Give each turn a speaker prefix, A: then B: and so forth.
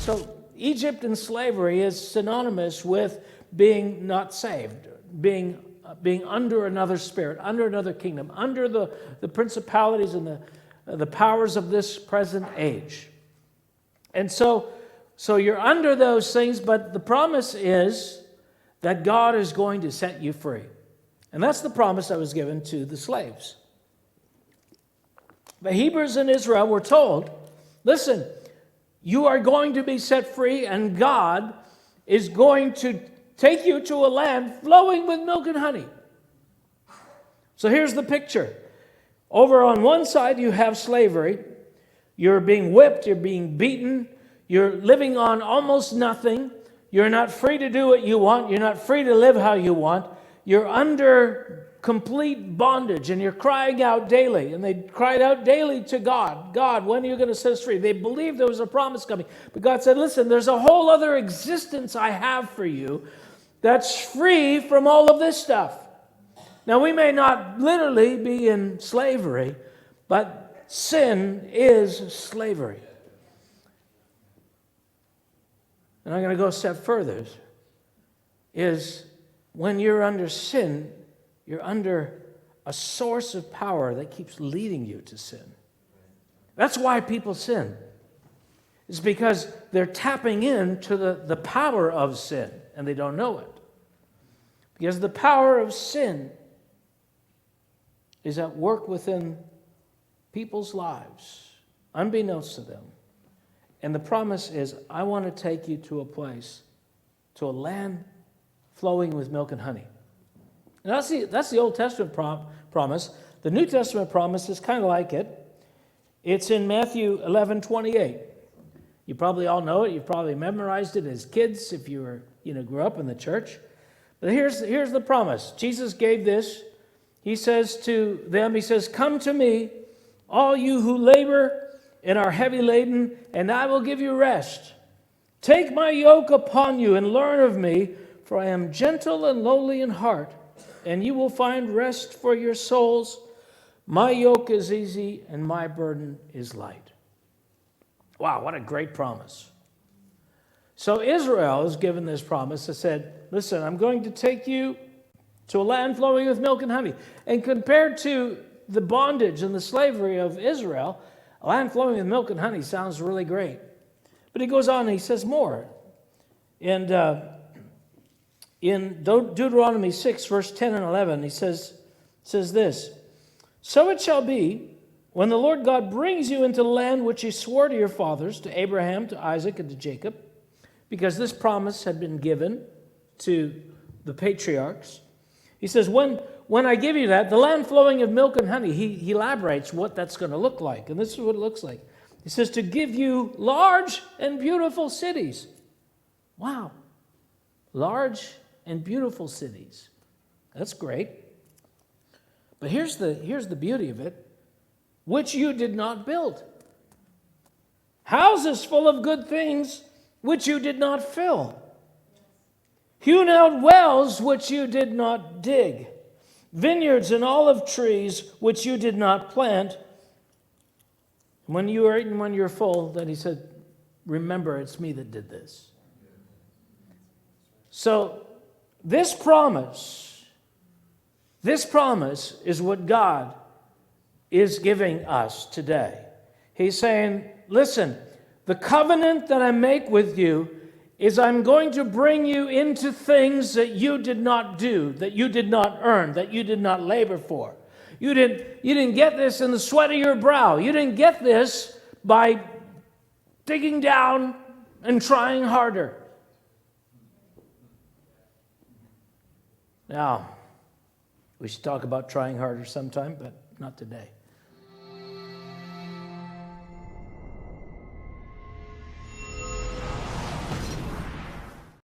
A: So Egypt and slavery is synonymous with being not saved, being under another spirit, under another kingdom, under the principalities and the powers of this present age. And so you're under those things, but the promise is that God is going to set you free. And that's the promise that was given to the slaves. The Hebrews in Israel were told, listen, you are going to be set free, and God is going to take you to a land flowing with milk and honey. So here's the picture. Over on one side, you have slavery. You're being whipped, you're being beaten, you're living on almost nothing. You're not free to do what you want. You're not free to live how you want. You're under complete bondage, and you're crying out daily. And they cried out daily to God. God, when are you going to set us free? They believed there was a promise coming. But God said, listen, there's a whole other existence I have for you that's free from all of this stuff. Now, we may not literally be in slavery, but sin is slavery. And I'm going to go a step further, is when you're under sin, you're under a source of power that keeps leading you to sin. That's why people sin. It's because they're tapping into the power of sin, and they don't know it. Because the power of sin is at work within people's lives, unbeknownst to them. And the promise is, I want to take you to a place, to a land flowing with milk and honey. And that's the Old Testament promise. The New Testament promise is kind of like it. It's in Matthew 11:28. You probably all know it. You've probably memorized it as kids if you were, grew up in the church. But here's the promise. Jesus gave this. He says to them, come to me, all you who labor and are heavy laden, and I will give you rest. Take my yoke upon you and learn of me, for I am gentle and lowly in heart, and you will find rest for your souls. My yoke is easy and my burden is light. Wow, what a great promise. So Israel is given this promise that said, listen, I'm going to take you to a land flowing with milk and honey. And compared to the bondage and the slavery of Israel, a land flowing with milk and honey sounds really great. But he goes on and he says more. And in Deuteronomy 6, verse 10 and 11, he says this, so it shall be, when the Lord God brings you into the land which he swore to your fathers, to Abraham, to Isaac, and to Jacob, because this promise had been given to the patriarchs. He says, when I give you that, the land flowing of milk and honey, he elaborates what that's going to look like. And this is what it looks like. He says, to give you large and beautiful cities. Wow. Large and beautiful cities. That's great. But here's the beauty of it, which you did not build. Houses full of good things, which you did not fill. Hewn out wells, which you did not dig. Vineyards and olive trees, which you did not plant. When you are eaten, when you're full, then he said, remember, it's me that did this. So this promise is what God is giving us today. He's saying, listen, the covenant that I make with you is I'm going to bring you into things that you did not do, that you did not earn, that you did not labor for. You didn't get this in the sweat of your brow. You didn't get this by digging down and trying harder. Now, we should talk about trying harder sometime, but not today.